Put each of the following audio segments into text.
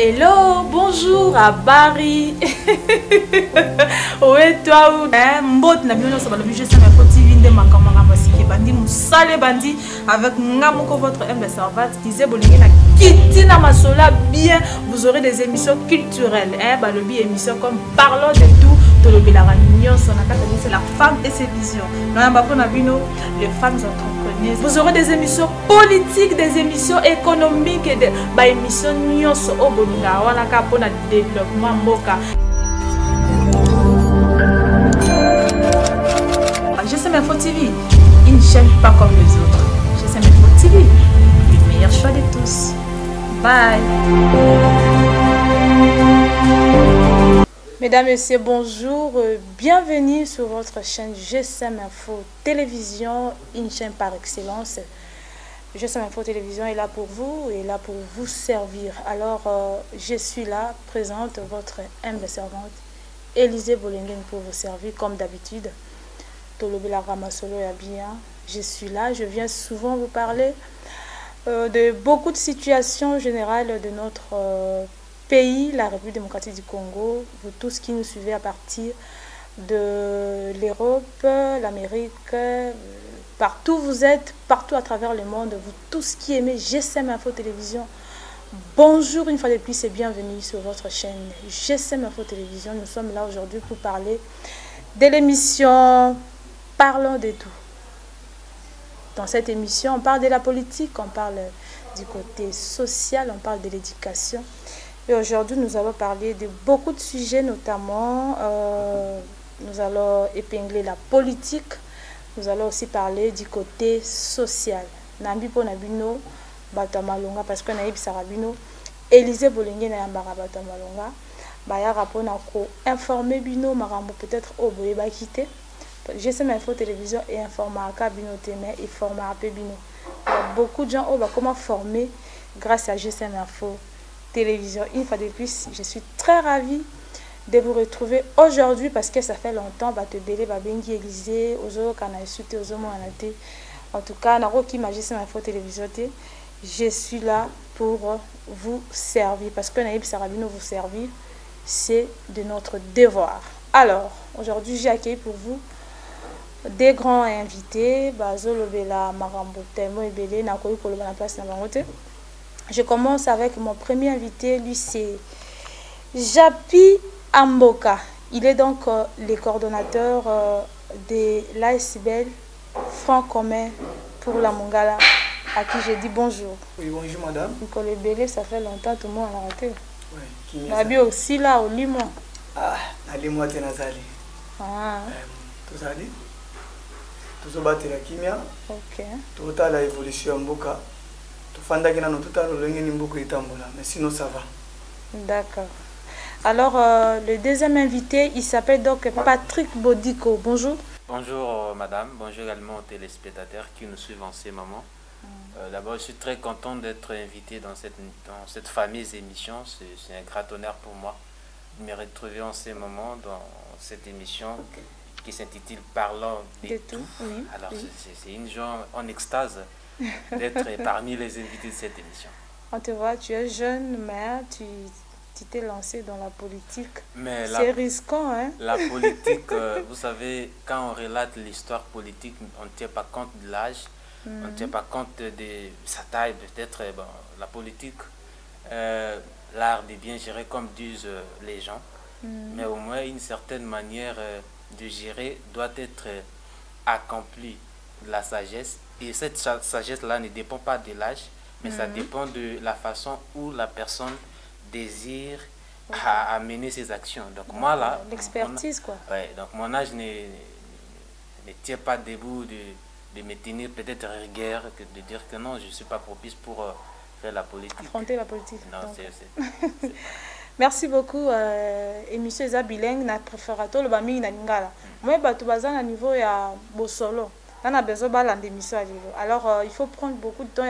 Hello, bonjour à Barry. Ouais, toi, mbot na bino sabalo je sais ma TV de makamanga masiki bandi musale bandi avec ngamoko votre humble servante disait bolingi na kitina masola bien, vous aurez des émissions culturelles balobi émissions comme parlons de tout. C'est la femme et ses visions. Les femmes entrepreneuses. Vous aurez des émissions politiques, des émissions économiques et des émissions nyonso au bolinga wana ka pona développement mboka. GSM Info TV, une chaîne pas comme les autres. GSM Info TV, le meilleur choix de tous. Bye. Mesdames et messieurs, bonjour, bienvenue sur votre chaîne GSM Info Télévision, une chaîne par excellence. GSM Info Télévision est là pour vous et là pour vous servir. Alors, je suis là, présente votre humble servante, Élisée Bolingen, pour vous servir comme d'habitude. Tolobela Ramasolo et bien. Je suis là, je viens souvent vous parler de beaucoup de situations générales de notre pays, la République démocratique du Congo, vous tous qui nous suivez à partir de l'Europe, l'Amérique, partout vous êtes, partout à travers le monde, vous tous qui aimez GSM Info Télévision, bonjour une fois de plus et bienvenue sur votre chaîne GSM Info Télévision. Nous sommes là aujourd'hui pour parler de l'émission Parlons de tout. Dans cette émission, on parle de la politique, on parle du côté social, on parle de l'éducation. Et aujourd'hui, nous allons parler de beaucoup de sujets, notamment, nous allons épingler la politique, nous allons aussi parler du côté social. Nambi po nabino, batamalonga, parce qu'on a eu Sarabino, Élisée Bolenge na yambara batamalonga, baya rapona ko informer bino, marambo peut-être au boye ba quitter. GSM Info Télévision et informer à bino témé et former à bino. Il y a beaucoup de gens qui comment former grâce à GSM Info Télévision. Une fois de plus, je suis très ravie de vous retrouver aujourd'hui parce que ça fait longtemps. Élisée, en tout cas, Info Télévision, je suis là pour vous servir parce que nous vous servir, c'est de notre devoir. Alors, aujourd'hui, j'ai accueilli pour vous des grands invités. Je commence avec mon premier invité, lui c'est Japi Amboka. Il est donc le coordonnateur de l'ASBL Front commun pour la Mongala, à qui je dis bonjour. Oui, bonjour madame. Nicolas Bélé, ça fait longtemps tout le monde a arrêté. Oui. Nabi aussi là, au Limo. Ah, allez-moi te nazali. Ah. Tout ça dit. Tout ça battre la kimia. Ok. Tout à la évolution Mboka. Mais sinon ça va. D'accord. Alors le deuxième invité, il s'appelle donc Patrick Bodiko. Bonjour. Bonjour madame, bonjour également aux téléspectateurs qui nous suivent en ce moment. D'abord, je suis très content d'être invité dans cette fameuse émission. C'est un grand honneur pour moi de me retrouver en ce moment dans cette émission qui s'intitule Parlons de tout. Oui. Alors c'est une joie en extase d'être parmi les invités de cette émission. On te voit, tu es jeune, mais tu t'es lancé dans la politique. C'est risquant, hein? La politique, vous savez, quand on relate l'histoire politique, on ne tient pas compte de l'âge, on ne tient pas compte de sa taille, peut-être. Bon, la politique, l'art de bien gérer, comme disent les gens, mais au moins une certaine manière de gérer doit être accomplie de la sagesse. Et cette sagesse-là ne dépend pas de l'âge, mais ça dépend de la façon où la personne désire à mener ses actions. Donc moi là... L'expertise quoi. Ouais, donc mon âge ne tient pas debout de me tenir peut-être rigueur, de dire que non, je ne suis pas propice pour faire la politique. Affronter la politique. Non, c'est Merci beaucoup. Émission Eza bilingue, notre préférateur, le bami na lingala. Moi, tu vas à niveau ya bosolo. On a besoin de l'émission. Alors, il faut prendre beaucoup de temps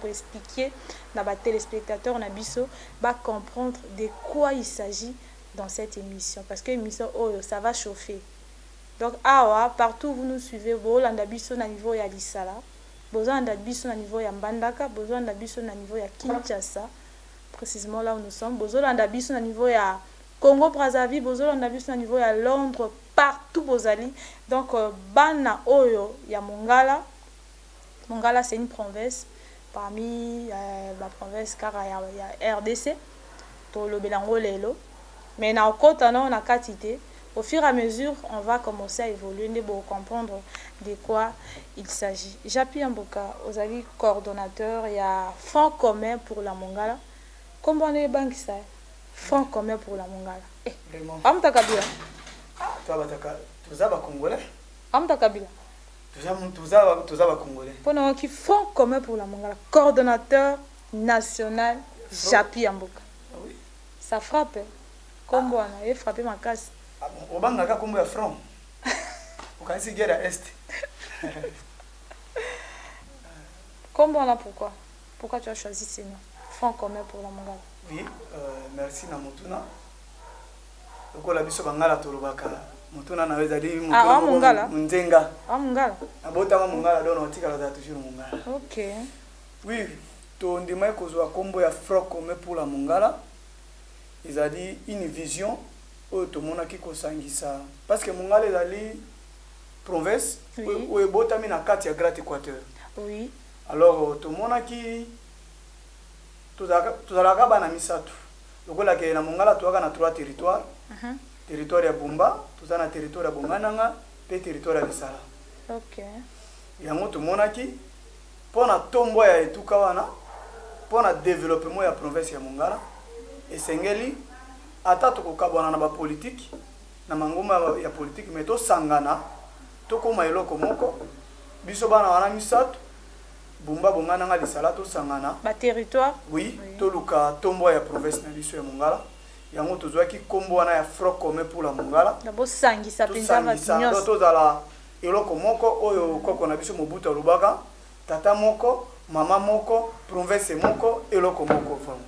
pour expliquer à téléspectateurs, à comprendre de quoi il s'agit dans cette émission. Parce que l'émission, ça va chauffer. Donc, partout où vous nous suivez, vous avez besoin de niveau ya Lissala, besoin de niveau ya Mbandaka, besoin de niveau ya Kinshasa, précisément là où nous sommes. Bozolanda biso na niveau ya Congo Brazzaville, bozolanda biso na niveau ya Londres, partout bozali. Donc bana oyo ya Mongala. Mongala c'est une province parmi la province car il y a RDC. To le belango lelo. Mais na okota na on a quantité. Au fur et à mesure, on va commencer à évoluer pour comprendre de quoi il s'agit. J'appuie un boka aux avis coordonnateurs. Il y a Fonds commun pour la Mongala. Comment on est banque ça? Fonds commun pour la Mongala. Eh, Amta Kabila. Toi, tu as Congolais. Amta Kabila. Tu as Congolais. Pendant qui Fonds commun pour la Mongala. Coordonnateur national. J'appuie un boka. Oui. Ça frappe. Comment on a frappé ma casse. Au banc, on a combien de francs? Au cas où guerre à Est. Comment on a pourquoi? Pourquoi tu as choisi ces noms? Fonds commun pour la Mongala. Oui, merci Namotuna. Donc la biso bangala tolobaka. Motuna na weza di Mongala. Nzenga. Mongala. Abota Mongala dono otika la toujours Mongala. OK. Oui, to ndima kozwa kombo ya Fonds commun pour la Mongala. Ils a dit une vision où tout le monde qui kosangisa parce que Mongala est allé province où est botami na kati ya Grand Équateur. Oui. Alors tout le monde qui tozalaka bana misato lokola ke na Mongala toaka na 3 territoires. Territoire ya Bumba, tozana territoire ya Bongananga, pe territoire ya Lisala. OK. Yango tout le monde qui pona tombo ya etuka wana pona développement ya province ya Mongala esengeli ata tokokabwana na ba politique na mangoma ya politique mais to sangana to koma eloko moko biso bana wana misato Bumba Bongana nga Lisala to sangana ba territoire oui to luka tombo ya province na biso ya Mongala yango tozwaki kombo wana ya Fonds commun pour la Mongala d'abord sangisa penza ba nyos to zala eloko moko oyo koko na biso Mobutu alobaka tata moko mama moko province moko eloko moko vraiment.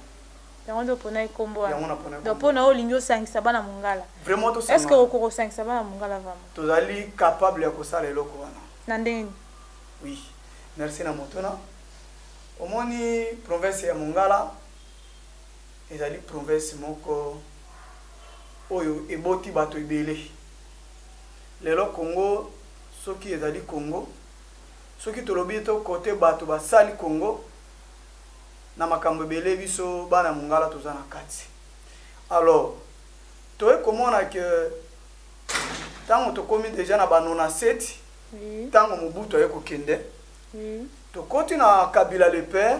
Donc pour na olingo sangisa bana Mongala. Vraiment to est-ce que okoko sangisa bana Mongala vraiment? Tozali capable ya kosala eloko wana. Nandeni? Oui. Merci na motona. Omoni province ya Mongala ezali province moko oyo eboti bato ebele. Lelo Congo soki ezali Congo soki tolobi to côté bato basali Congo na makambo ebele biso bana Mongala tozana kati. Alors toi komona que tango to komi déjà na banona 7 tango Mobutu ayeko kende to continue Kabila le père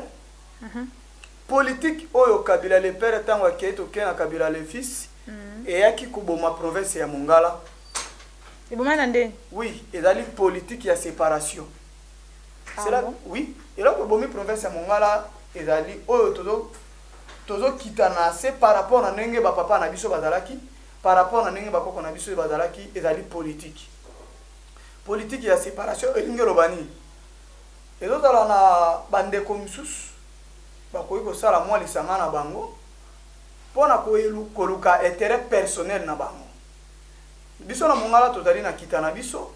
politique oyo Kabila le père tango aketo kena Kabila le fils et yaki kuboma province ya Mongala ibomana ndeni oui ezali politique ya séparation c'est là oui et là kubomi province ya Mongala ezali oyo tozo kitana se par rapport na ndenge ba papa na biso bazalaki par rapport na ndenge ba koko na biso bazalaki ezali politique ya séparation elingi lobani ezozala na bandeko misusu bakoki kosala mwa lisanga na bango pona koluka intérêt personnel na bango biso na Mongala tozali na kitana biso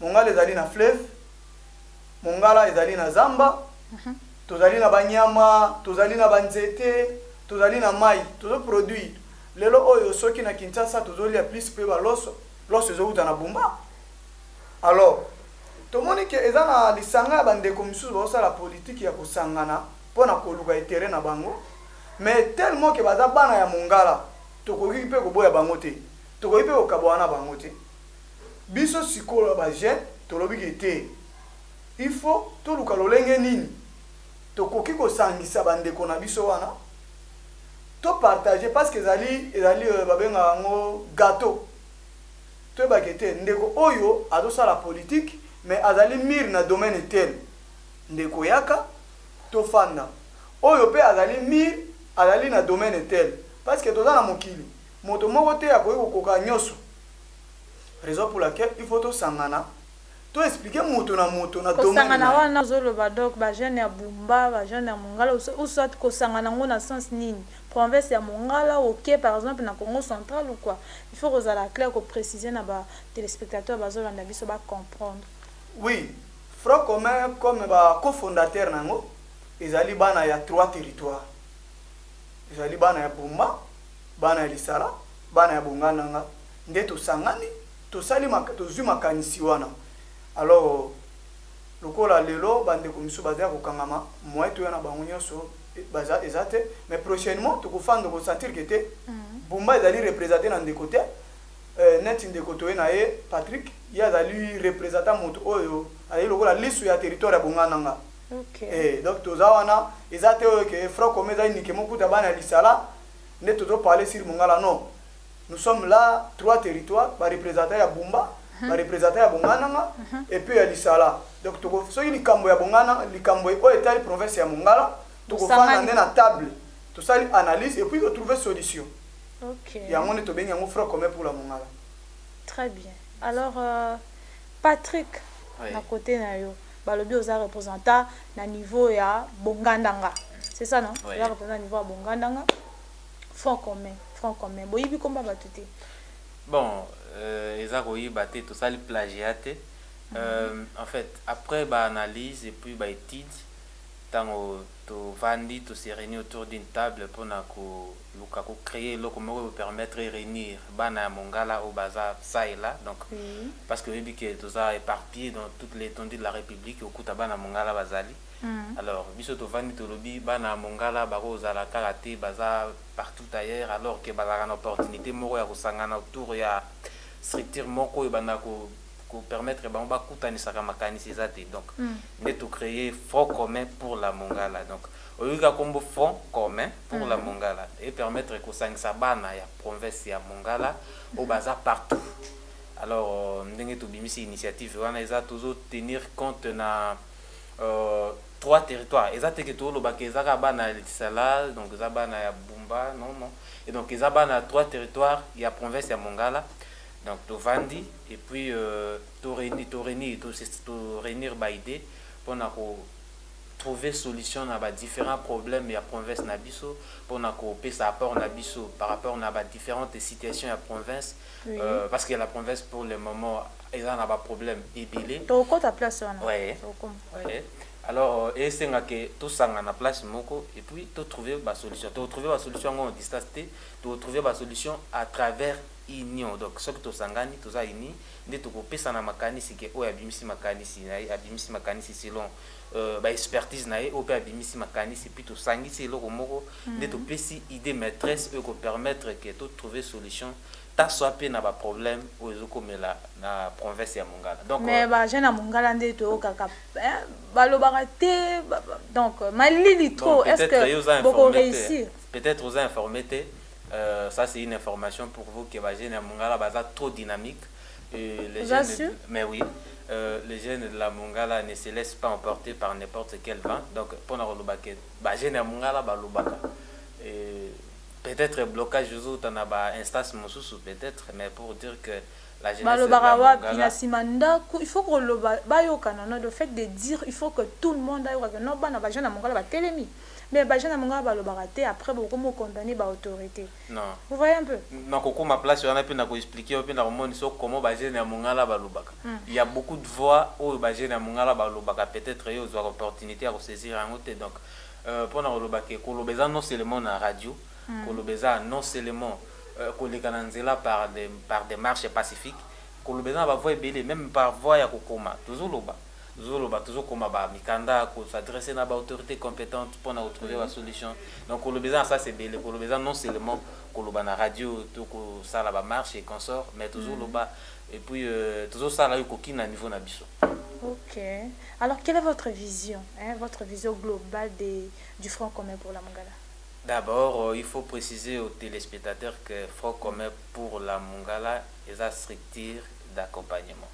Mongala ezali na fleuve Mongala ezali na zamba tozali na banyama tozali na banzete tozali na mai tozo produire lelo oyo soki na Kinshasa tozolia plus pe ba loso ezouta na Bumba. Alors tomoni ke ezana lisanga ya bandeko misusu bosala politique ya kosangana pona koluka intérêt na bango mais tellement que baza bana ya Mongala tokoki pe koboya bango te tokoki pe kokabwana bango te biso sikola ba jeune tolobi ke te il faut toluka lolenge nini tokoki kosangisa bandeko na biso wana to partager parce que ezali babenga ngo gâteau to bakete ndeko oyo azosala politique mais azali mir na domaine tel ndeko yaka to fanda oyo pe azali mir azali na domaine tel parce que toza na mokili moto moko te akoki kokoka nyoso raison pour laquelle il faut to sangana to expliquer moto na domaine sangana wana zoloba donc ba jeune ya Bumba ba jeune ya Mongala ou soit ko sangana ngona sens nini province ya Mongala OK par exemple na Congo central ou quoi il faut que clair ko préciser na ba téléspectateurs bazolanda biso ba comprendre. Oui, Fonds commun comme ba cofondateur nango ezali bana ya 3 territoires ezali bana ya Bumba, bana ya Lisala, bana ya Bongananga, nde tosangani tosali tozwi makanisi wana. Alors lokola lelo bande komiso bazia kokangama moyeto yana bango nyonso baza ezate, mais prochainement tokofanda ko sentir que te Bumba ezali représenter na ndeko te net ndeko to na ye Patrick ya ezali représenter moto oyo ali lokola lisu ya territoire ya Bongananga. OK. Donc toza wana ezate oyo ke frère comme ezali nikemo kuta bana ya Lisala ne tozo parler sur Mongala. Non, nous sommes là 3 territoires ba représenter ya Bumba, ba représenter ya Bongananga et puis ya Lisala. Donc toko soki likambo ya Bongana likambo oyo etali province ya Mongala tokofanda na table tosali analyse et puis de trouver solution. OK. Ya ngone to bengi ngo frère commun pour la Mongala. Très bien. Alors Patrick, oui. À côté na yo balobi oza représentant na niveau ya Bongandanga. C'est ça non? Oui. Ya représentant niveau ya Bongandanga. Front commun. Boyibi komba batute. Bon, eza koyiba te to sali plagiate. En fait, après bah analyse et puis bah étude, tant to vandi to se réunir autour d'une table pour na ko créer le comment permettre de réunir bana Mongala au baza ça et là. Donc parce que oui que tout ça éparpillé dans toute l'étendue de la République au kuta bana Mongala bazali. Alors biso to vandi to lobby bana Mongala baro za la karaté baza partout ailleurs alors que baza une opportunité moko ya kosangana autour ya structure moko bana ko permettre bamba kutanisa makanisi zate. Donc net to créer front commun pour la Mongala. Donc au lieu comme front commun pour la Mongala et permettre que ça bana ya province ya Mongala au bazar partout. Alors ndenge to bimisi initiative wana eza toujours tenir compte na 3 territoires. Exacte que tout le bac ezaka bana Lisala, donc eza bana ya Bumba, non. Et donc eza bana 3 territoires, il y a province ya Mongala. Donc to vandi et puis to réunir ba idée pour na ko trouver solution à différents problèmes et à province na biso pour na ko pesa apport na biso par rapport na ba différentes situations à province parce que la province pour le moment ils ont pas problème ébélé to ko ta place wana ouais. Alors et c'est que tout ça na place moko et puis to trouver ba solution en distance to trouver ba solution à travers union. Donc ce que to sangani to za uni nde to ko pesa na makanisi ke o abimisi makanisi selon ba expertise na e o pe abimisi makanisi puis to sangisi eloko moko nde to pesi idée maîtresse e ko permettre que to trouver solution ta soit pe na ba problème o ezoko mela na province ya Mongala. Donc mais ba jeune à Mongala nde to kaka ba lo baraté donc malili trop est-ce que beaucoup réussir peut-être aux informés ça c'est une information pour vous que les jeunes à Mongala baza trop dynamique et les jeunes mais oui les jeunes de la Mongala ne se laissent pas emporter par n'importe quel vent. Donc pour nous les jeunes à Mongala balobaka et peut-être blocage jour dans ba instance mosusu peut-être mais pour dire que la jeunesse de la Mongala il faut que le bayokana le fait de dire il faut que tout le monde aille que non bana ba jeune à Mongala ba telemi. Mais les gens qui ont été après, beaucoup sont condamnés par l'autorité. Non. Vous voyez un peu? Non, quand ma place, on a pu expliquer comment les gens il y a beaucoup de voix où les gens peut-être ils ont l'opportunité de saisir un autre. Donc, pour nous, non seulement dans la radio, non seulement par des marches pacifiques, même par voix à Kokoma, toujours toujours comme mikanda ko s'adresser à l'autorité compétente pour trouver la solution. Donc le besoin ça c'est belé le besoin non seulement ko la radio tout ça la marche et consort mais toujours le bas et puis toujours ça là ko ki na niveau na biso. OK. Alors quelle est votre vision votre vision globale du Front commun pour la Mongala? D'abord, il faut préciser aux téléspectateurs que Front commun pour la Mongala est une structure d'accompagnement.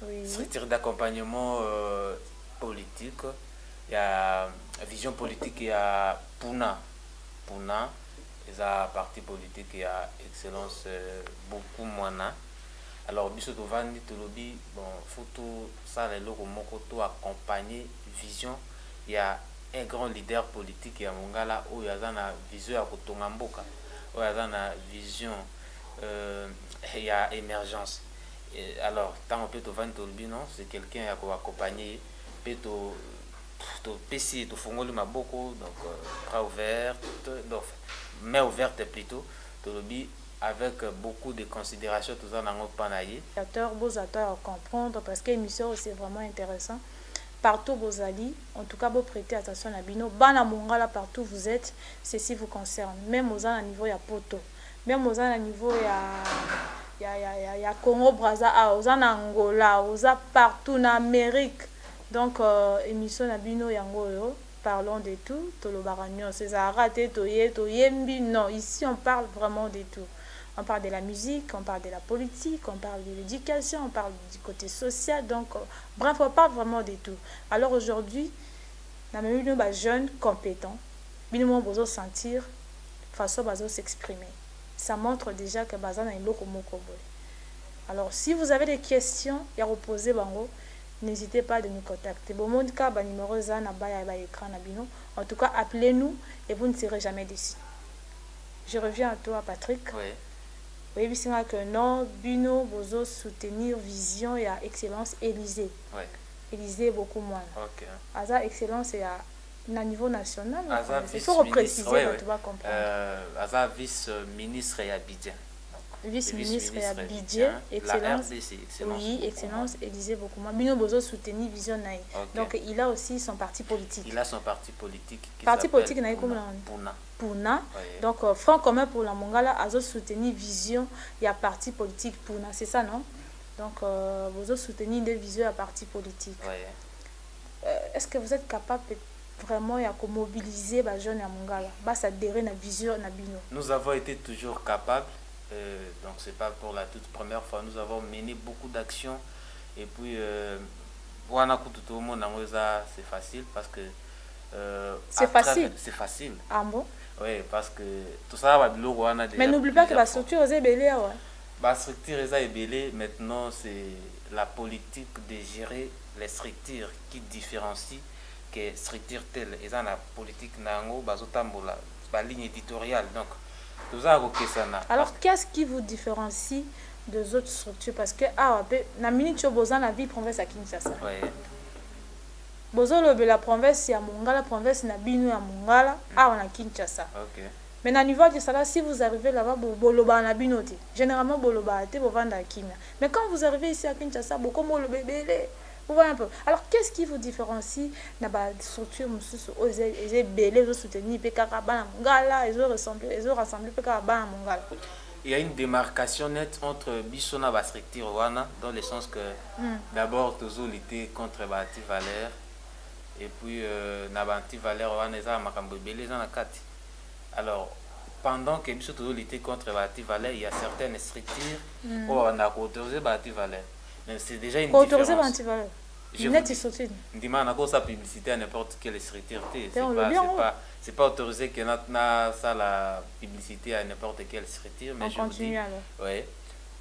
Oui. Structure d'accompagnement politique, il y a vision politique, il y a Puna, il y a parti politique, il y a excellence beaucoup moins. Alors, biso to vandi to lobby, bon, faut tout ça les locaux moko to accompagner vision. Il y a un grand leader politique il y a Mongala où il y a une vision à kotonga mboka, où il y a une vision, il y a émergence. Et alors, tant on peut te vendre non, c'est quelqu'un qui va accompagner, peut te PC, te fongoli maboko, donc bras ouverts, donc main ouverte plutôt tolobi avec beaucoup de considération tout ça nango panaye beaux acteurs à comprendre parce que l'émission c'est vraiment intéressant partout vos alliés en tout cas vous prêtez attention à bino bana mongala partout vous êtes ceci vous concerne même aux à niveau ya poto même aux à niveau ya Congo Brazza aux en Angola aux partout en Amérique donc émission na bino yango yo parlons de tout tolobaranyo c'est ça raté toyembi non ici on parle vraiment de tout. On parle de la musique, on parle de la politique, on parle de l'éducation, on parle du côté social. Donc, bref, on parle vraiment de tout. Alors aujourd'hui, nous avons des jeunes compétents. Nous avons sentir façon de s'exprimer. Ça montre déjà que Bazan a une locomotive. Alors, si vous avez des questions à reposer, n'hésitez pas à nous contacter. En tout cas, appelez-nous et vous ne serez jamais déçus. Je reviens à toi, Patrick. Oui. Oui, c'est que non, Bino, Bozo soutenir vision et excellence Élysée. Oui. Élysée beaucoup moins. Ok. Asa excellence et à niveau national. Il faut préciser, tu vas comprendre. Asa vice-ministre et Abidjan. Vice-ministre et Abidjan, excellence. Oui, excellence Élysée beaucoup moins. Bino Bozo soutenir vision naï. Donc il a aussi son parti politique. Il a son parti politique. Parti politique naï comme Puna. Donc, Front commun pour la Mongala a soutenu vision, il y a parti politique Puna, c'est ça, non? Donc, vous avez soutenu des visions à parti politique. Est-ce que vous êtes capable vraiment de mobiliser les jeunes à Mongala, s'adhérer à la vision na bino? Nous avons été toujours capables, donc c'est pas pour la toute première fois, nous avons mené beaucoup d'actions et puis, c'est facile parce que c'est facile. C'est facile. Ah bon? Oui, parce que tout ça va de l'eau. Mais n'oublie pas que la structure est belée. La structure est belée. Maintenant, c'est la politique de gérer les structures qui différencient que structure telle. Et ça, la politique nango, la ligne éditoriale. Donc, tout ça, alors, qu'est-ce qui vous différencie des autres structures? Parce que, na minute, la vie province à Kinshasa. Oui. Bozolo la province ya Mongala, province na bino ya Mongala, on a Kinshasa. Okay. Mais na niveau de ça, si vous arrivez là-bas, boloba na binote. Généralement boloba te bovanda kimia. Mais quand vous arrivez ici à Kinshasa, beaucoup mo le bébé. Vous voyez un peu. Alors qu'est-ce qui vous différencie na ba structure mususu oze belé zo soutenir PKK na Mongala, ils ont rassemblé PKK na Mongala. Il y a une démarcation nette entre Bissona et la structure Rwanda, dans le sens que d'abord, toujours lutter contre Bati Valère. Et puis, Nabanti Valère, alors, pendant que nous avons lutté contre Bati Valère, il y a certaines structures où on a autorisé Bati Valère. C'est déjà une différence. Autorisé Bati Valère. Je dis sa publicité à n'importe quelle structure. C'est pas autorisé que ça la publicité à n'importe quelle structure. Mais on continue alors. Oui.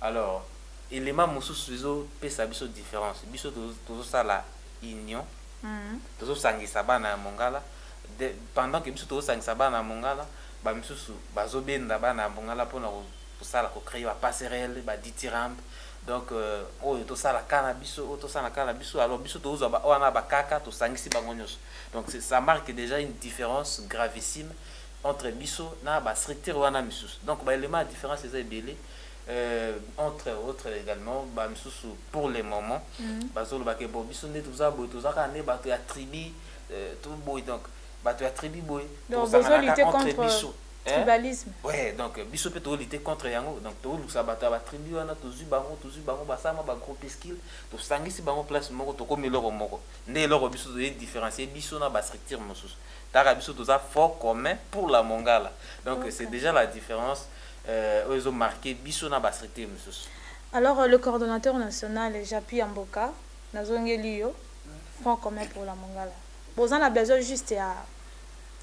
Alors, élément Moussou Suizo peut sa différence. Biso tout ça la union. Toujours sangisa bana Mongala pendant que biso toujours sangisa bana Mongala ba misusu bazobenda bana Mongala pour ça la créer ba passerelle ba ditiramp donc to ça la cannabis to ça la cannabis alors biso toujours ba wana ba kaka to sangisi bango nyos donc ça marque déjà une différence gravissime entre biso na ba structure wana misusu donc ba élément de différence c'est belé entre autres également pour les moments parce que bon biso ne tout ça ne ba tu attribues tout boy donc ba tu attribues boy donc vous lutter contre tribalisme ouais donc biso peut lutter contre yango donc tout ça ba tu attribues wana tuzu bango ba sama ba groupe skill to sangisi bango place moko to comme loro moko ndé loro biso de différencier biso na ba structure mosusu tara biso tout ça fort commun pour la Mongala donc c'est déjà la différence. Ils ont marqué Bissona Basrité. Alors, le coordonnateur national, Japi Amboka, Nazongelio, Front commun pour la Mongala. Vous en avez besoin juste à,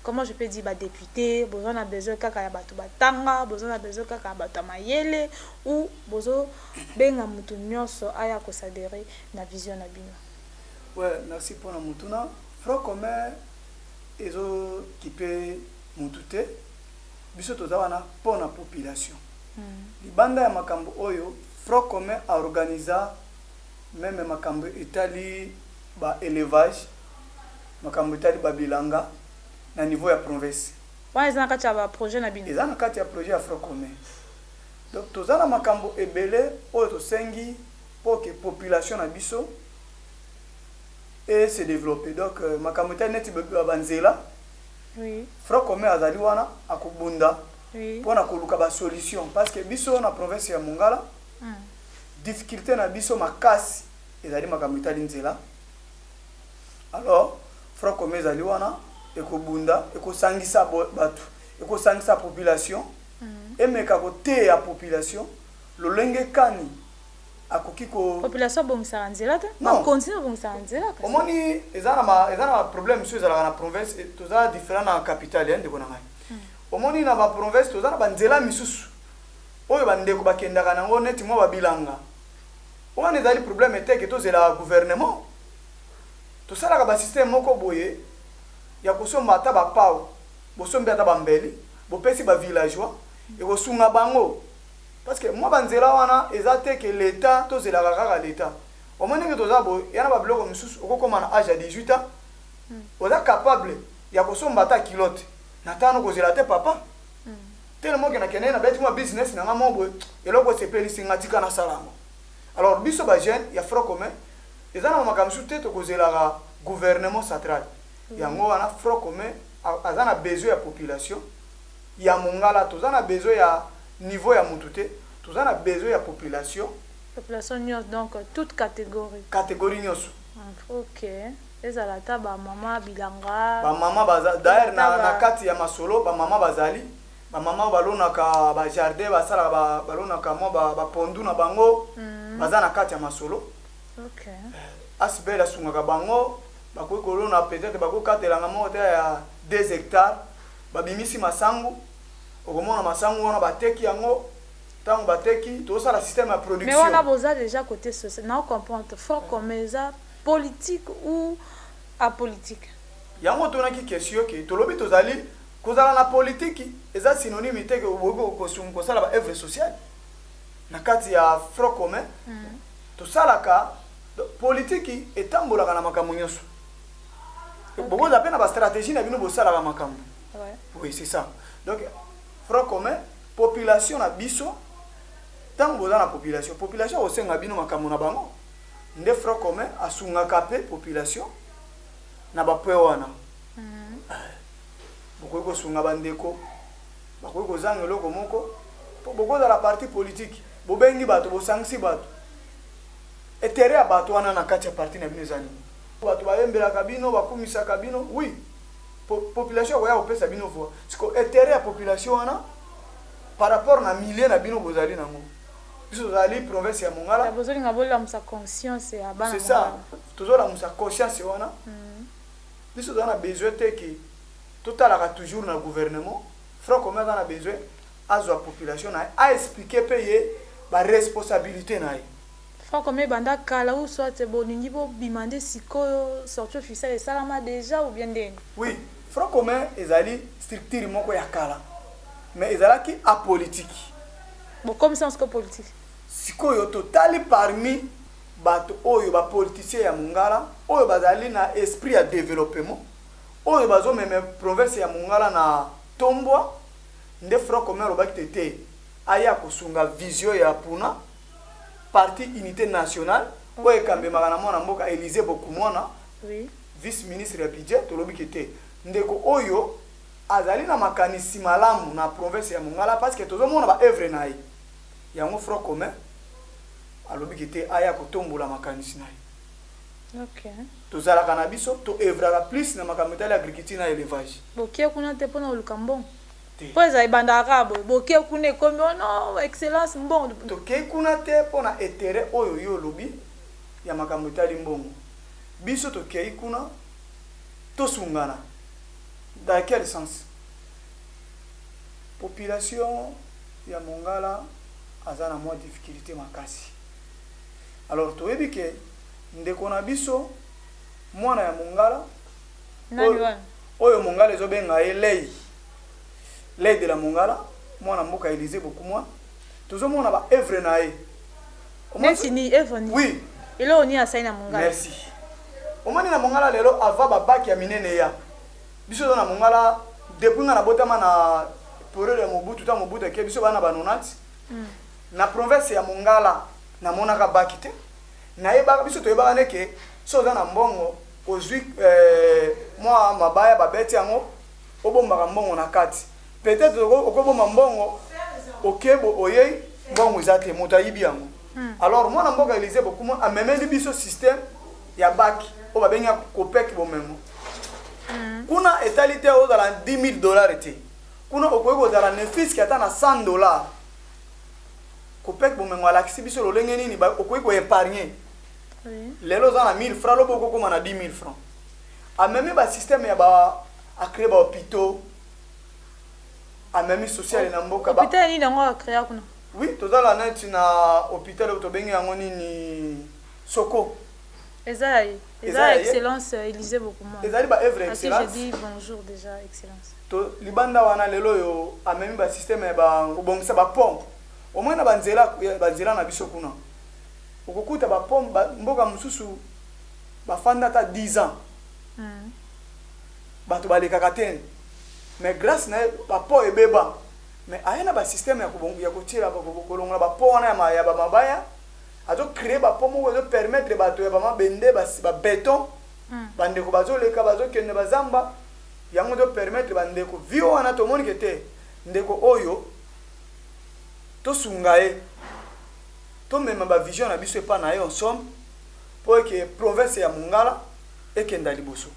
comment je peux dire, député, vous en avez besoin kaka batu batanga, vous en avez besoin kaka batu mayele, ou vous en benga mutu nyonso aya ko s'adhérer na vision na bino. Ouais, merci pour la mutuna. Front commun, ils ont équipé mutute. Biso tozawana pour la population. Libanda ya makambo oyo Front commun a organisé même makambo Italie ba élevage makambo Italie ba bilanga na niveau ya province. wana eza na kati ya projet na bino eza na kati ya projet ya Front Commun. Donc toza na makambo ebele oyo tosengi pour que population na biso et se développer. Donc makambo ta neti banzela oui Front Commun azali wana akobunda oui pour na koluka ba solution parce que biso na province ya Mongala difficulté na biso makasi ezali makambo ta nzela. Alors Front Commun ezali wana ekobunda ekosangisa batu ekosangisa population emeka kote ya population lolenge kani akoki ko population bongisa nzela te ma continue bongisa nzela kasi omoni ezana ma problème sur ezala na province toza différent na capitale ya ndeko na ngai omoni na ba province toza na banzela misusu oyo bandeko bakendaka nango neti mwa babilanga omoni ezali problème eteke tozela gouvernement tosalaka ba système moko boye ya kosomba ata bapao bosombi ata bambeli bopesi ba villageois ekosunga bango parce que moi banzela wana eza te que l'état tozelaka kaka l'état omoni ke toza boye yana babiloko misusu okokoma na âge ya 18 ans oza capable ya kosomba ata kilote na tano kozela te papa tellement ke nakende na beti mwa business na ngamo boye eloko sepelisi ngatika na salango. Alors biso ba jeune ya Front Commun eza na makambo misusu te tokozelaka gouvernement central yango wana Front Commun aza na besoin ya population ya Mongala toza na besoin ya niveau ya mutu te toza na besoin ya population nyos donc toute catégorie nyonso. OK ezala ta ba mama bilanga ba mama baza d'ailleurs na kati ya masolo ba mama bazali ba mama balonaka ba jardin basala balonaka mo ba pondu na bango baza na kati ya masolo. OK asibela sungaka bango bakoki kolona peut-être bakokatelanga mo te ya 2 hectares babimisi masangu okomona masangu wana bateki yango tango bateki tosala système ya production. Mais wana boza déjà côté social na comprendre Front Commun eza politique ou apolitique yango tonaki question ke tolobi tozali kozala na politique eza synonyme te ke oboki kosala ba œuvre sociale na kati ya Front Commun tosalaka politique etambolaka na makambo nyonso beaucoup d'appel na ba stratégie na bino bosalaka makambo. Oui c'est ça. Donc Front Commun population na biso tango boza na population osenga bino makambo na bango nde Front Commun asungaka pe population na bapwe wana bokoki kosunga bandeko bakoki kozanga eloko moko po bokoza la parti politique bobengi bato bosangisi bato etere ya bato wana na kati ya parti na bino ezani bato bayembelaka bino bakumisaka bino oui population oya opesa bino voix siko etere ya population wana par rapport na milieu na bino bozali nango biso tozali province ya Mongala bozolinga bolamusa conscience ya bana. C'est ça tozolamusa conscience wana biso tozana besoin te ke totalaka toujours na gouvernement Front Commun na besoin azwa population na a expliquer payer ba responsabilité na ye. Front Commun banda kala ou soit boningi bo bimande sikoyo sortie officielle et salama déjà ou bien den. Oui, Front Commun ezali structure moko ya kala mais ezalaki apolitique. Bon comme ça c'est politique. Sikoyo totali parmi bato oyo ba politicien ya Mongala oyo bazali na esprit ya développement oyo bazo meme province ya Mongala na tombwa nde Front Commun lobaki tete aya kosunga vision ya puna parti unité nationale oyo kambemaka na mwana mboka Élysée Bokumwana oui vice ministre ya budget tolobi kete ndeko oyo azali na makanisi malamu na province ya Mongala parce que tozomona ba œuvre na ye yango Front Commun alobi kete aya kotombola makanisi na ye. OK tozalaka na biso to œuvraka plus na makambo ya agriculture na élevage bokie kuna te pona olukambon po eza ibanda arabo bokie kuna ekomi no excellence mbongo toke kuna te pona etere oyo yo lobi ya makambo ya limbongo biso toke kuna tosungana dans quel sens population ya Mongala azana mwa difficulté makasi. Alors toyebi ke ndeko na biso mwana ya Mongala oyo Mongala ezobenga ye lei de la Mongala mwana mboka Élysée Bokumwana tozomona ba œuvre na ye neti ni œuvre ni oui elo ni asai na Mongala. Merci omoni na Mongala lelo ava ba bac ya minene ya biso na Mongala depuis nga na botama na période ya Mobutu ta Mobutu ke biso bana banonati na province ya Mongala na monaka bakite na yeba biso to yeba neke so za na mbongo ozwi moi mabaya babeti yango obombaka mbongo na kati peut-être okobomba mbongo okebo oyei mbongo izate moto ayibi yango alors moi na mboka Élysée beaucoup moi amemeli biso système ya baki o babenga kopek bomemo kuna etalite ozala $10,000 te kuna okoki kozala ne fisque ata na $100 kopek bomengo alakisi biso lolenge nini okoki koépargne lelo oza na 1000 francs lobo okokoma na 10 000 francs amemi basystème ya acrée bahôpitaux amemi social na mboka hôpital nini yango acréa kuna oui tozala neti na hôpital oyo tobengi yango nini Soko eza excellence Élysée beaucoup moins ezali ba œuvre excellence je dis bonjour déjà excellence to libanda wana lelo yo amemi ba système ya ba obongisa ba pompe au moins na banzela na biso kuna okokuta ba pompe mboka mususu bafanda ta 10 ans bato balekaka tene mais grâce na ba po ebeba mais ayena ba système ya kotira kolongola ba po wana ya mabaya azo créer ba po moko zo permettre bato ya bamabende ba béton bandeko bazoleka bazokende bazamba yango zo permettre bandeko vio wana tomoni kete ndeko oyo tosunga ye tomema ba vision na biso epa na ye ensemble pour que province ya Mongala ekenda liboso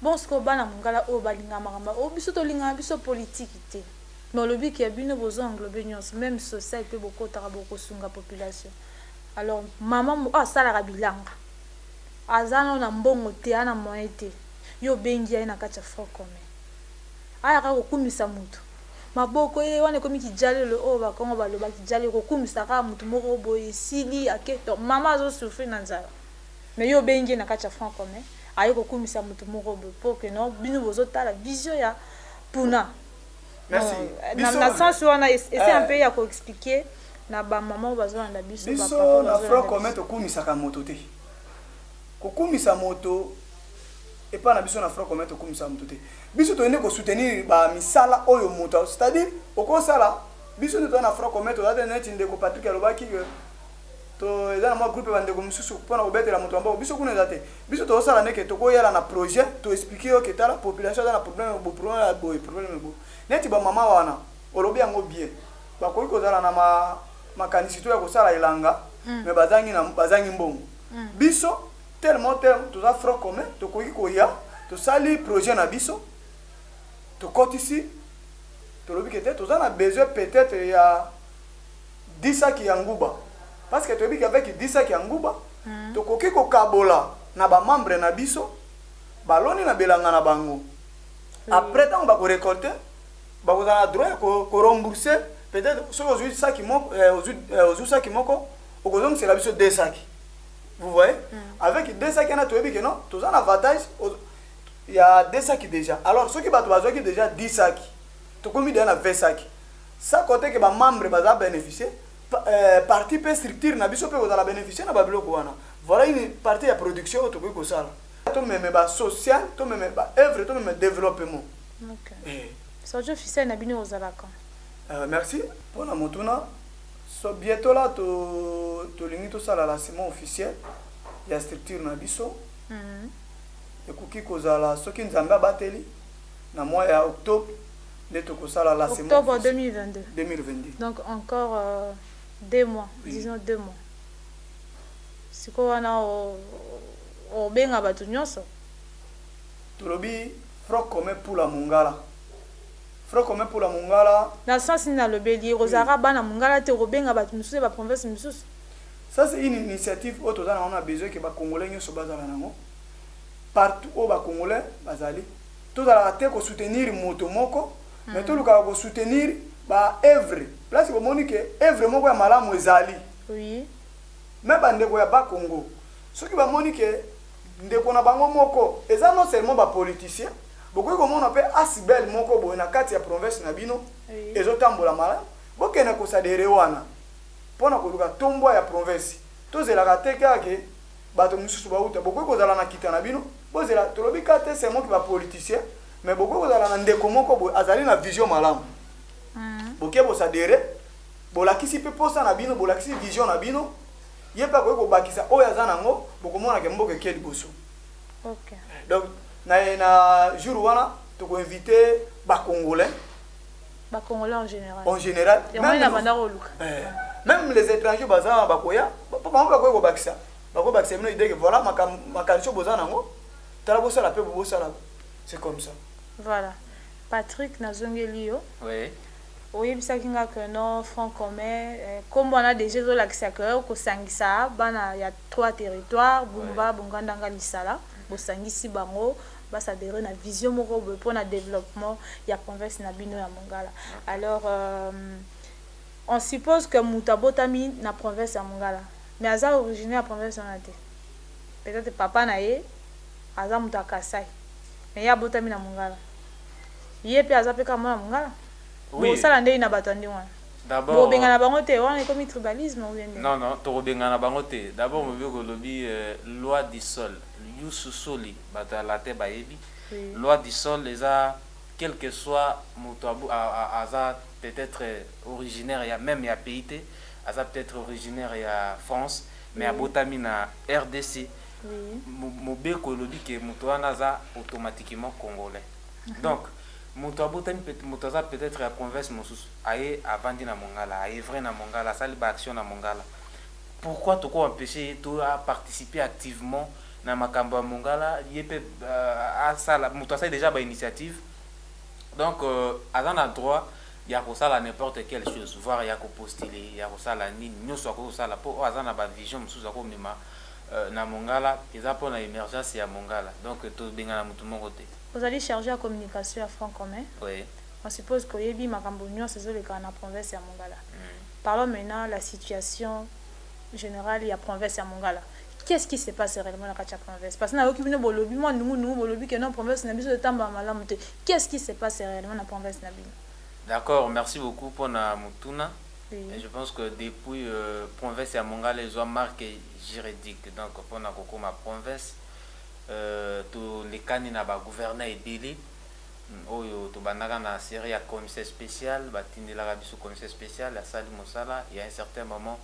bon ce que bana Mongala o balinga makamba o biso to linga biso politique te mais le but qui a bino besoin englober même social pe beaucoup tara beaucoup sunga population alors maman sala rabilanga azana na mbongo te ana moyen te yo bengi ya na kacha front commun aya ka kokumisa mutu maboko ye wana komi kijale le o ba kongo ba lo ba kijale kokumisa ka mutu moko boye sili aketo mama zo souffrir na nzala mais yo bengi na kacha front commun ayo kokumisa mutu moko boye pour que non bino bozo tala vision ya puna merci na sens wana essayer un peu ya ko expliquer na ba maman bazwa na biso ba papa na front commun to kumisa ka moto te kokumisa moto et pas na biso na front commun to kumisa moto te biso to ene ko soutenir ba misala oyo moto c'est-à-dire oko sala biso to na front commun to date net ndeko Patrick alobaki to eza na mo groupe bande ko mususu pona obetela moto ambao biso kuna date biso to sala neke to ko yala na projet to expliquer que ta la population dans la problème bo neti ba mama wana olobi yango bien ba ko kozala na makanisi to ya kosala ilanga mais bazangi mbongo biso tellement to za front commun to koki koya to sali projet na biso to kotisi to lobi kete to za na besoin peut-être ya 10 sacs ya nguba parce que to lobi avec 10 sacs ya nguba to koki ko kabola na ba membre na biso baloni na belanga na bango après tant ba ko récolter ba ko za na droit ko rembourser peut-être sur aujourd'hui sacs moko aujourd'hui sacs moko au kozong c'est la biso 2 sacs. Vous voyez, avec 2 sacs, non, tous en avantage, il y a 2 sacs déjà. Alors, ceux qui ont déjà 10 sacs, tout comme il y a 20 sacs. Ça, côté que les membres vont bénéficier, partie peut structure, na biso peut bénéficier na babilo koana. Voilà une partie de production tout que ça. Tout même social, tout même œuvre, tout même développement. OK. Ça je officiel na bino ozalaka. Merci pour la motuna. So bientôt là to lingi to sala la lancement officiel ya structure na biso ekoki kozala soki nzambe bateli na mois ya octobre nde to kosala la lancement octobre 2022 donc encore 2 mois oui. Disons 2 mois siko wana o benga batu nyonso tolobi front commun pour la Mongala. Front commun pour la Mongala. Dans le sens où le bélier, Rosara, Bana Mongala, te robenga, bat musu, ba province musu. Ça c'est une initiative où on a besoin que les Congolais soient bazala nango. Partout où les Congolais bazali. Tout à la tête soutenir motomoko, mais tout le cas soutenir ba œuvre. Là c'est comme que œuvre moko ya malamu ezali. Oui. Mais bande ko ya ba Congo. Ce qui va monique ndeko na bango moko, eza non seulement ba politicien. Beaucoup comme on appelle asibel moko bo na kati ya province na bino ezotambola mala bokena ko sadere wana pona ko luka tombo ya province tozela ka teka ke bato mususu ba uta beaucoup ko zala na kita na bino bozela tolobi kate c'est moi qui va politicien mais beaucoup vous allez ndeko moko azali na vision malamu boke bo sadere bolakisi pe posa na bino bolakisi vision na bino yepa ko bakisa oyo azana ngo bokomona ke mboke ke liboso. OK. Donc na jour wana to ko inviter ba congolais en général. En général, même les étrangers baza bakoya papa moko ko bakisa. Bako bakisa bino idée que voilà ma culture bozana ngo tala bosa la pe bosa la. C'est comme ça. Voilà. Patrick Nazongelio. Oui. Oui, ça qui nga que non front commun comme on a déjà zo l'accès que sangisa bana il y a 3 territoires Bumba Bongandanga Lisala bosangisi bango basadere na vision moko pour na développement il y a province na bino ya Mongala. Alors on suppose que Mutabotami na province ya Mongala mais aza originaire à province na te peut-être papa na ye aza mutakasai mais ya botami na Mongala ye pe aza pe kama na Mongala. Oui. D'abord, tribalisme. Non, non, d'abord, loi du sol. Loi du sol, les a, quel que soit peut-être originaire, même il y a PIT, peut-être originaire il y a France, mais à Botamina RDC, Mobé Kolobi qui est automatiquement congolais. Donc, Moutaza peut-être à converse aye avant na Mongala, aye vrai na Mongala, ça liba action na Mongala. Pourquoi tu empêcher toi participer activement na makambo Mongala, yepé à ça la Moutaza déjà ba initiative. Donc avant la droit, il y a ça n'importe quelle chose, voir il y a postuler, il y a ça la ni nous soit ça la pour azana ba vision musuza ko mima na Mongala, ils a pour la émergence ya Mongala. Donc to benga na mutu mon côté. Vous allez charger la communication à franc commun. Oui. On suppose que Yebi Makambonio, c'est ça le cas dans province à Mongala. Parlons maintenant de la situation générale à province à Mongala. Qu'est-ce qui se passe réellement dans la province? Parce que nous avons bolobi, moi nous bolobi que non province n'a besoin de temps malam. Qu'est-ce qui se passe réellement dans la province Nabi? D'accord, merci beaucoup pour na mutuna. Oui. Et je pense que depuis province à Mongala, ils ont marqué juridique. Donc pour na koko ma province. Tous les candidats ba gouverneur et délai oyo to banaka na série à commissaire spécial batindela ka biso commissaire spécial à Sali Mosala. Il y a un certain moment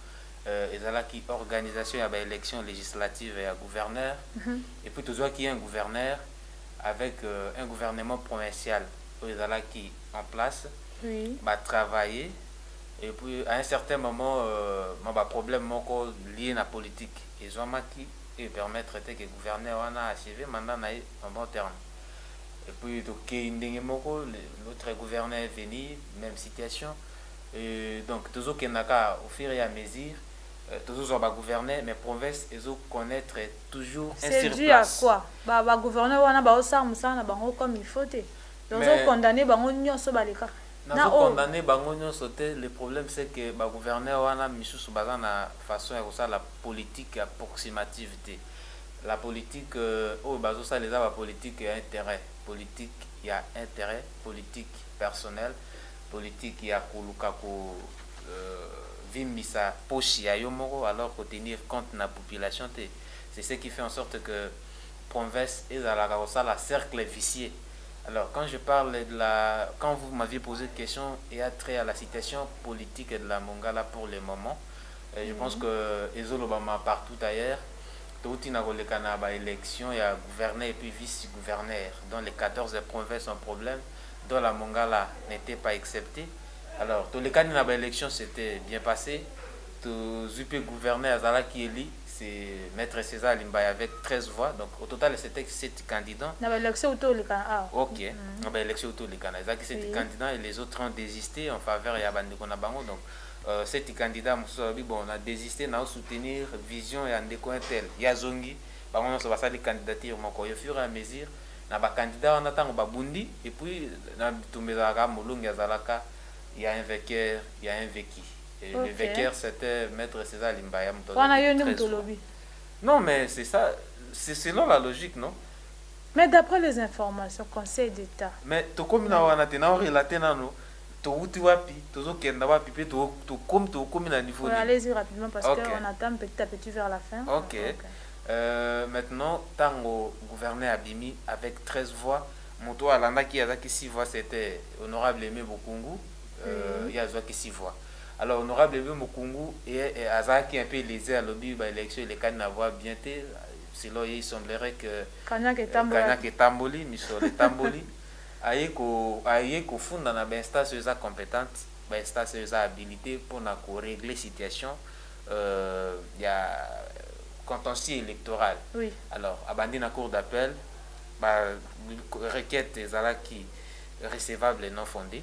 ezala qui organisation ya ba élection législative à gouverneur et puis toujours qui est un gouverneur avec un gouvernement provincial ezala qui en place va travailler et puis à un certain moment ba problème moko lié na politique ils ont maki et permettre que le gouverneur a achevé mandat en bon terme. Et puis l'autre gouverneur est venu, même situation. Et donc toujours qu'il n'a qu'à au fur et à mesure, toujours va gouverner, mais province ils ont connaître toujours un c'est dû à quoi? Bah gouverneur on a ba osar musana bango comme il faut te. Donc ils condamné bango nyonso baleka. Na condamné bango nyonso te. Le problème c'est que ba gouverneur wana misusu baza na façon ya ça la politique approximative. La politique oh bazo ça les a politique et intérêt politique, il y a intérêt politique personnel, politique il y a koluka ko vimbisa pochi ya yomoko alors que tenir compte de la population c'est ce qui fait en sorte que province est à la cercle vicié. Alors quand je parle de la quand vous m'aviez posé une question et a trait à la situation politique de la Mongala pour le moment, je pense que Ezolobama partout ailleurs tout il a élection il y a gouverneur et puis vice-gouverneur dans les 14 provinces en problème dont la Mongala n'était pas acceptée. Alors tous les candidats à l'élection c'était bien passé. Tout le gouverneur Azala qui est élu c'est Maître César Limbay avec 13 voix. Donc au total c'était 7 candidats. Ok. L'élection autour les candidats. 7 candidats et les autres ont désisté en faveur de Yabandeko Nabango. Donc 7 candidats bon, on a désisté, on a soutenir vision et Andeko Intel. Yazongi, on va faire les candidatures au fur et à mesure. On a candidat on attend Babundi et puis il y a un vainqueur, il y a un vécu. Et le vainqueur c'était Maître César Limbaya. Non mais c'est ça, c'est selon la logique, non? Mais d'après les informations, Conseil d'État. Mais tout comme on a relaté allez-y rapidement parce qu'on attend petit à petit vers la fin. Ok. Maintenant, tant au gouverneur Abimi avec 13 voix, moto alandaki azaki 6 voix, c'était honorable Aimé Bokungu, il y a qui 6 voix. Alors honorable Aimé Bokungu et azaki un peu lésé à lobby ba élection les candidats voix bien té, selon il semblerait que Kanyake Tamboli miso le Tamboli aye ko funda na ben station za compétente, ben station za habilité pour na ko régler situation il y a contentieux électoral. Oui. Alors abandi na cour d'appel ba requête ezalaki recevable et non fondée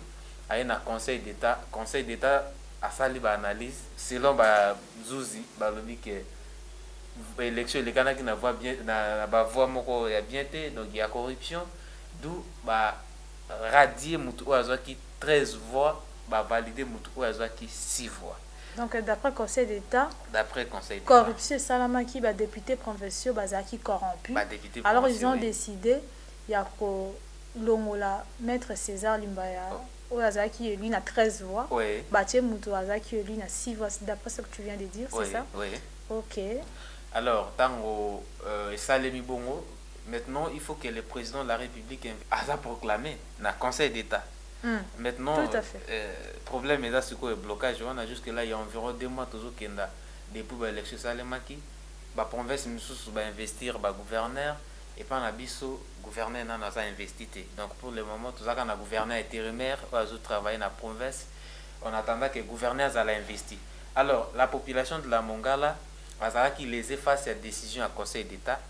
aye na conseil d'état a sali ba analyse selon ba zuzi ba lobi que élection les candidat qui na voix bien na ba voix moko ya bien té, donc il y a corruption, d'où ba radier mutu azaki 13 voix ba valider mutu azaki 6 voix. Donc d'après conseil d'état, corruption salamaki ba député provinciaux bazaki corrompu. Alors ils ont décidé il y a ko longola maître César Limbaya Azaki élu na 13 voix. Oui. Batie Mutu Azaki élu na 6 voix, d'après ce que tu viens de dire, oui, c'est ça? Oui. OK. Alors, tango Salemi Bongo, maintenant il faut que le président de la République a proclamé dans le Conseil d'État. Maintenant, tout à fait. Problème est là, c'est quoi le blocage? On a jusque là il y a environ 2 mois toujours qu'il y a depuis l'élection Salemaki, la province va investir le gouverneur. Et pas un abisso gouverneur n'a pas investi. Donc pour le moment, tout ça quand un gouverneur intérimaire ou à travailler dans la province, on attendait que le gouverneur allait investir. Alors la population de la Mongala, qui les efface cette décision à Conseil d'État,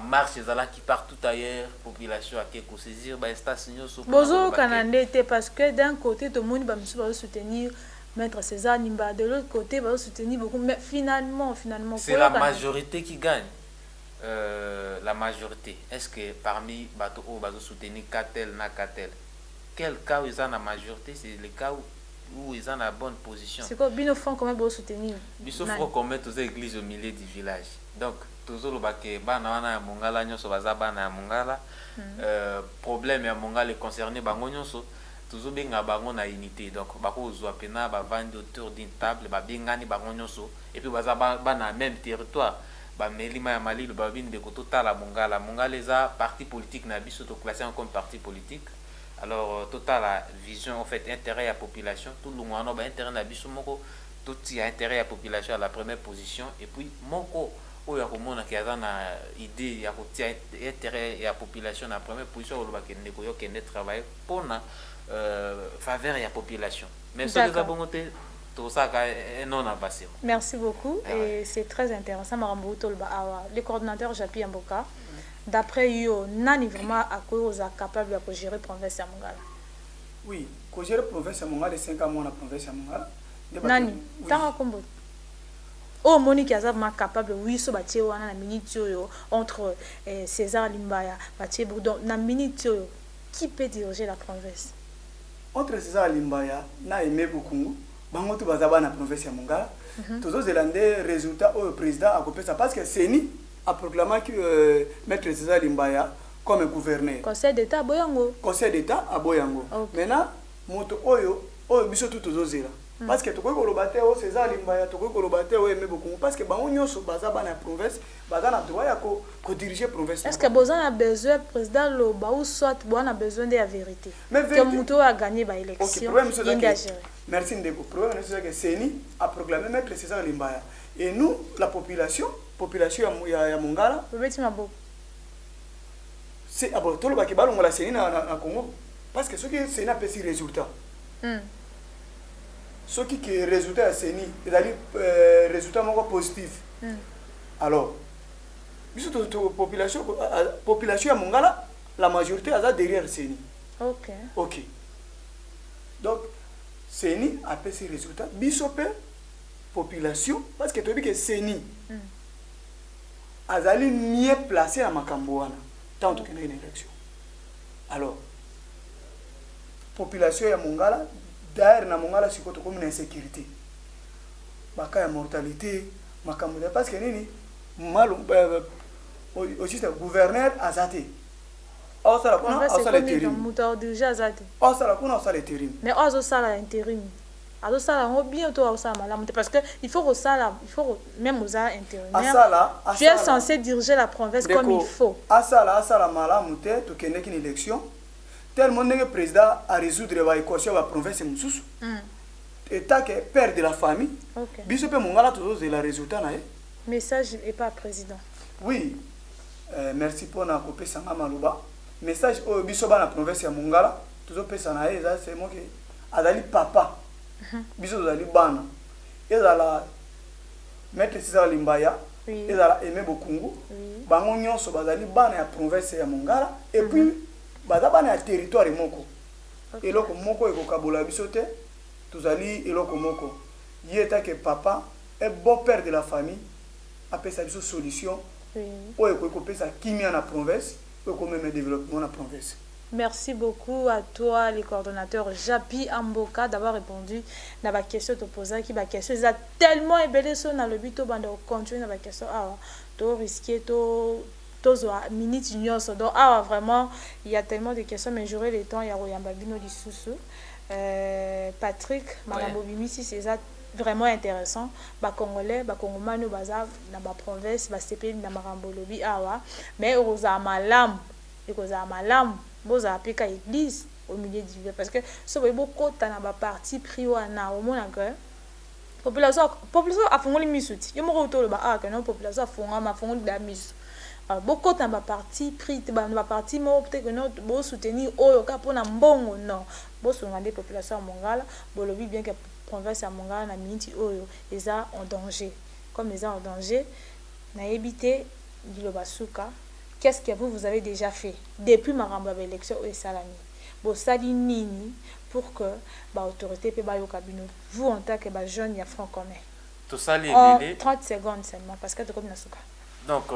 marche qui partout ailleurs, population à qui saisir, station. Bonjour Canada, parce que d'un côté tout le monde va soutenir Maître César Nimba, de l'autre côté va soutenir beaucoup, mais finalement c'est la majorité qui gagne. La majorité, est-ce que parmi bateau bateau soutenir Katel na Katel, quel cas où ils ont la majorité, c'est le cas où ils ont la bonne position. C'est quoi bino font comment pour soutenir biso faut qu'on mette aux églises au milieu du village. Donc toujours le baké bana wana mongala nyonso baza bana mongala problème ya mongala concerné bango nyonso toujours benga bango na unité. Donc bako zwa pena ba vendre autour d'une table ba bengani bango nyonso et puis baza bana même territoire. Melima ya Mali le babine de tota la Mongala les a parti politique na biso to classé comme parti politique. Alors total la vision en fait intérêt à la population, tout le monde a intérêt na biso moko, tout y a intérêt à la population à la première position et puis moko o ya komona ki aza na idée ya kotia intérêt à la population na première position o ba kende ko yo kende travailler pour na faveur ya population. Mais ce que bongote merci beaucoup et c'est très intéressant. Le coordinateur Japi Amboka, d'après yo, nani vraiment à quoi capable de gérer la province à Mongala? Oui, pour gérer la province à Mongala, 5 mois la province à Mongala. Nani, tant combo. Oh, Monique est capable, oui, so batie wana na minute entre César Limbaya, batie Bourdon, na minute qui peut diriger la province? Entre César Limbaya, na Aimé Bokungu. Bango tout bazaba na province ya Mongala. Tous les résultats au président a coupé ça parce que Seni a proclamé que Maître César Limbaya comme gouverneur. Conseil d'État à Boyango. Conseil d'État à Boyango. Maintenant, moto oyo biso tout zera. Parce que toko ko lobaté o César Limbaya toko ko lobaté o Aimé Bokungu parce que bango nyonso bazaba na province, bazana droit ya ko diriger province. Est-ce que besoin a besoin président Loba ou soit bon a besoin de la vérité? Que moto a gagné ba élection. Merci Ndeko. Le problème c'est que Seni a proclamé Maître César Limbaya. Et nous, la population ya Mongala, c'est abord tout le baki balongo la Seni na Congo parce que ce qui Seni a fait ces résultats. Ce qui est résultat à Seni, c'est-à-dire résultat positif. Alors, population ya Mongala, la majorité a derrière Seni. OK. Donc Seni a fait ses résultats. Bisopé, population, parce que tu dis que Seni a mieux placé à Makambouana, tant qu'il y a une élection. Alors, population ya Mongala, d'ailleurs, na Mongala, c'est comme une insécurité. Baka ya mortalité, Makambouana, parce que nini, mal, aussi le gouverneur a zaté. Oh, ça la kuna, oh, ça l'intérim. Déjà zaté. Oh, ça la kuna, oh, ça l'intérim. Mais oh, ça l'intérim. alors ça on bien toi ça malamu parce que il faut même aux intérimaires tu es censé diriger la province comme il faut asala malamu te to kende une élection tellement le président a résoudre l'équation de la province mususu état que père de la famille biso pe mongala to la résultat na message et pas président oui merci pour na kopesa nga maluba message o biso ba na province ya mongala to pesa na eza c'est moi que azali papa biso azali bana ezala maître César Limbaya ezala Aimé Bokungu bango nyonso bazali bana ya province ya mongala et puis baza bana ya territoire moko eloko moko ekokabola biso te tozali eloko moko yeta que papa est bon père de la famille apesa biso solution oyo ekopesa kimia na province oyo même développement na province. Merci beaucoup à toi, les coordonnateurs Japi Amboka, d'avoir répondu à la question de poser qui question. Ils ont tellement ébellé sur dans le but de continuer dans la question. Ah, tu risqué, tu minutes junior. Donc, ah, vraiment, il y a tellement de questions, mais j'aurai le temps. Il y a Royambabino du Soussou. Patrick, Madame Bobimi, si c'est ça. Vraiment intéressant ba congolais ba congomano baza na ba province ba CP na marambo lobi awa mais oza malam boza apika église au milieu du village parce que so beaucoup na ba parti pris wana au moins que population a fongoli misuti yo moko to ba ah que non population a fongoli da misu beaucoup na ba parti pris ba parti mo peut-être que non bo soutenir oyo ka pona mbongo non bo songande population mongala bolobi bien que province à Mongala na minute oyo eza en danger comme ils sont en danger na éviter dilobasuka qu'est-ce que vous avez déjà fait depuis marambo élection et salami bo sali nini pour que ba autorité pe ba yokabino vous en tant que ba jeune ya franc commun tout ça les 30 secondes seulement parce que tu comme nasuka donc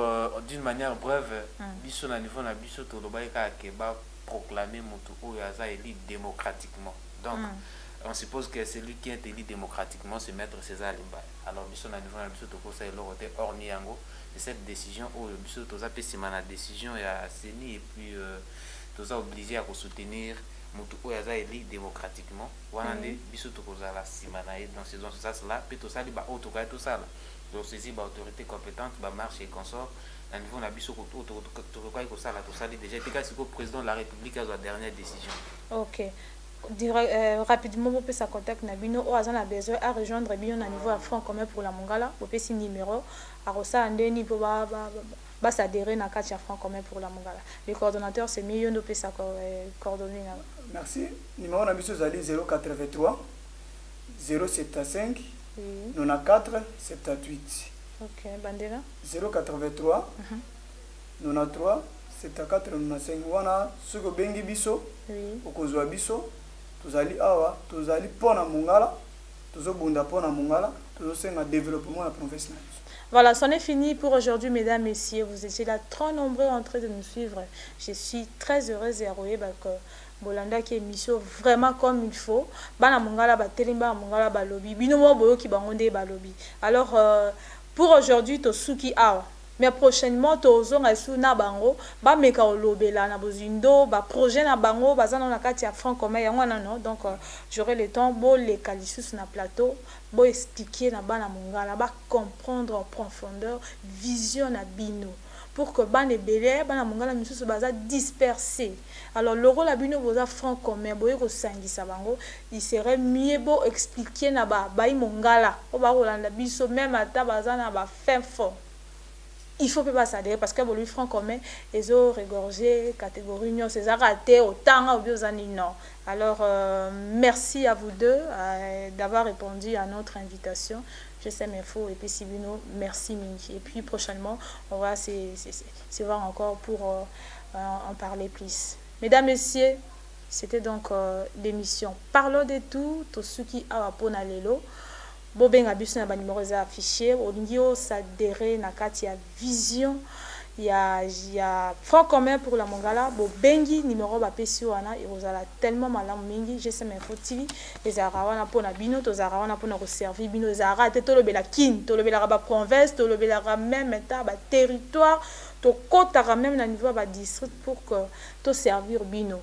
d'une manière brève biso na niveau na biso to lobaika ke ba proclamer moto oyo aza élu démocratiquement donc on suppose que celui qui est élu démocratiquement, c'est Maître César Limbaya. Alors, nous sommes à niveau de conseil hors Niango. Et cette décision, nous sommes la décision et CENI et puis nous sommes obligés à soutenir Moutou Oyaza élu démocratiquement. Voilà, nous sommes la Simanaï dans ces zones-là. Puis tout ça, tout ça. Donc, c'est une autorité compétente, marche et consort. À niveau de la biso, tout ça déjà. Le président de la République a la dernière décision. Ok. Rapidement vous pouvez contact Nabino ou a besoin à rejoindre bien à niveau à franc commun pour la Mongala vous pouvez si numéro à Rosa Andeni pour ba s'adhérer na carte franc commun pour la Mongala les coordonnateurs c'est mieux nous peut ça coordonner merci numéro na biso zali 083 075 94 78 OK bandela 083 93 74 95 wana suko bengi biso okozwa biso tozali awa tozali pona Mongala tozobunda pona Mongala tozosenga développement la province. Voilà, c'en est fini pour aujourd'hui, mesdames, messieurs. Vous étiez là trop nombreux en train de nous suivre. Je suis très heureuse et heureux que Bolanda qui est mission vraiment comme il faut. Bana Mongala ba telimba Mongala ba lobby. Binomo boyo ki bangonde ba lobby. Alors pour aujourd'hui, to suki awa. Mais prochainement tozonga su na bango ba meka olobela na bozindo ba projet na bango bazana na kati ya franc commun yango non donc j'aurai le temps bo les calisus na plateau bo expliquer na bana Mongala ba comprendre en profondeur vision na bino pour que bana belé bana Mongala misusu baza dispersé. Alors le rôle la bino boza franc commun boye ko sangisa bango il serait mieux bo expliquer na ba Mongala o ba rolanda biso même ata bazana ba fin fort. Il faut pas s'adhérer parce que le franc commun ils ont regorgé catégorie non c'est raté autant ou bien non. Alors merci à vous deux d'avoir répondu à notre invitation. Je sais mes faux et puis Sibino merci Minki et puis prochainement on va se voir encore pour en parler plus. Mesdames messieurs, c'était donc l'émission Parlons de tout Tosuki Awapona Lelo. Bobenga biso na ba numéro za affiché olingio s'adhérer na kati ya vision ya franc commun pour la Mongala bobengi numéro ba pesi wana irozala tellement malamu mingi je sais mais faut TV les arawana pona bino to zarawana pona ko servir bino zara te to lobela kin to lobela ba province to lobela même état ba territoire to kota même na niveau ba district pour que to servir bino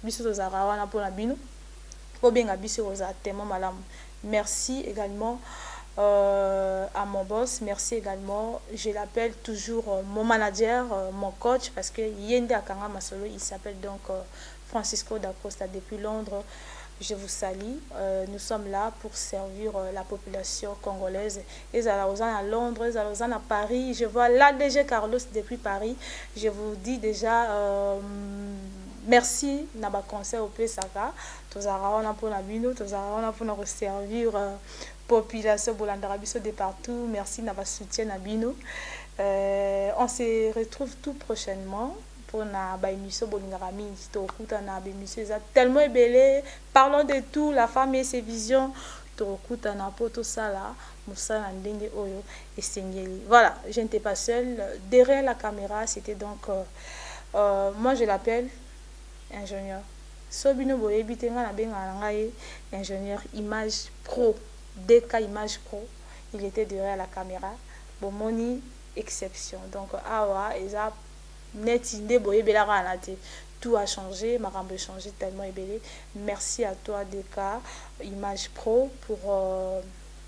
biso to zarawana pona bino Obenga biso oza tellement malam. Merci également à mon boss. Merci également, je l'appelle toujours mon manager, mon coach, parce que Yende Akanga Masolo, il s'appelle donc Francisco da Costa depuis Londres. Je vous salue. Nous sommes là pour servir la population congolaise. Ils sont à Londres, ils sont à Paris. Je vois l'ADG Carlos depuis Paris. Je vous dis déjà merci Naba conseil au PSAKA. Tous on pour la bino, tous on pour servir population Bolandarabiso de partout. Merci Naba soutien Nabino. On se retrouve tout prochainement pour na ba émission Bolingarami to kuta na ba émission tellement ébélé, parlons de tout, la femme et ses visions to kuta na poto sala musala ndenge oyo et sengeli. Voilà, je n'étais pas seule derrière la caméra, c'était donc moi je l'appelle ingénieur Sobino Boyebi tenga na benga ngai ingénieur image pro, DK image pro, il était derrière la caméra. Bomoni exception. Donc awa eza netinde boye belara nate. Tout a changé, ma rambe a changé tellement ébélé. Merci à toi DK image pro pour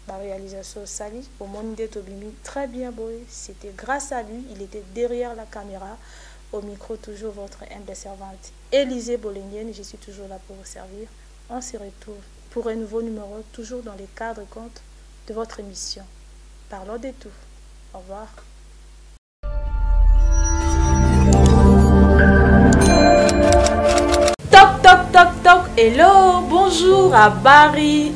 ma réalisation Sali. Bomoni de Tobimi très bien boy. C'était grâce à lui, il était derrière la caméra. Au micro, toujours votre humble servante Élisée Bolingienne. Je suis toujours là pour vous servir. On se retrouve pour un nouveau numéro, toujours dans les cadres comptes de votre émission. Parlons de tout. Au revoir. Toc, toc, toc, toc. Hello, bonjour à Barry.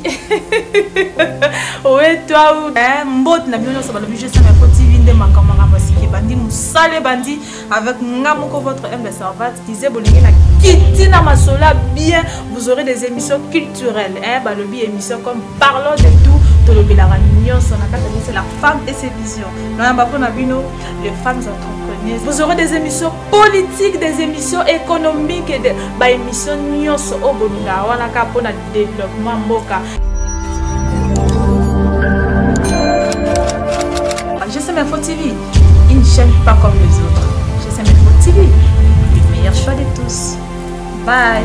Ouais, toi, mbot na bino sabala bijou ça me faut TV ndema kamara basiki bandi musale bandi avec ngamoko votre humble servante disait bolingi na kitina masola bien, vous aurez des émissions culturelles balobi émission comme parlons de tout to le belara nyonso na kata c'est la femme et ses visions. Na mbako na bino les femmes entrepreneuses. Vous aurez des émissions politiques, des émissions économiques et des émissions nyonso au bolinga wana ka pona développement mboka. GSM Info TV, une chaîne pas comme les autres. GSM Info TV, le meilleur choix de tous. Bye.